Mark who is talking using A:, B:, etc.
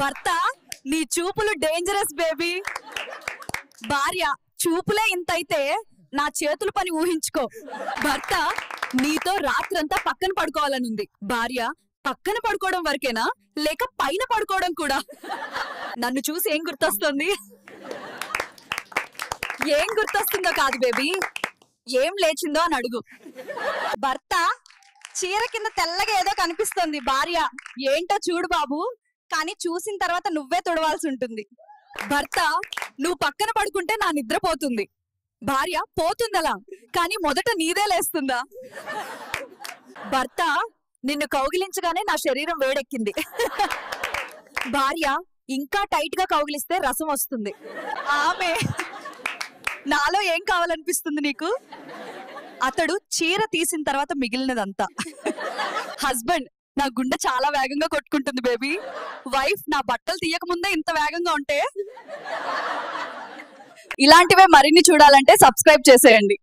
A: భర్త నీ చూపులు డేంజరస్ బేబీ. భార్య చూపులే ఇంతైతే నా చేతుల పని ఊహించుకో. భర్త నీతో రాత్రంతా పక్కన పడుకోవాలనుంది. భార్య పక్కన పడుకోవడం వరకేనా లేక పైన పడుకోవడం కూడా? నన్ను చూసి ఏం గుర్తొస్తుంది? ఏం గుర్తొస్తుందో కాదు బేబీ, ఏం లేచిందో అని అడుగు. భర్త చీర కింద తెల్లగా ఏదో కనిపిస్తుంది. భార్య ఏంటో చూడు బాబు, కానీ చూసిన తర్వాత నువ్వే తుడవాల్సి ఉంటుంది. భర్త నువ్వు పక్కన పడుకుంటే నా నిద్ర పోతుంది. భార్య పోతుందలా, కానీ మొదట నీదే లేస్తుందా? భర్త నిన్ను కౌగిలించగానే నా శరీరం వేడెక్కింది. భార్య ఇంకా టైట్ గా కౌగిలిస్తే రసం వస్తుంది. ఆమె నాలో ఏం కావాలనిపిస్తుంది నీకు? అతడు చీర తీసిన తర్వాత మిగిలినదంతా. హస్బెండ్ నా గుండె చాలా వేగంగా కొట్టుకుంటుంది బేబీ. వైఫ్ నా బట్టలు తీయక ముందే ఇంత వేగంగా ఉంటే. ఇలాంటివే మరిన్ని చూడాలంటే సబ్స్క్రైబ్ చేసేయండి.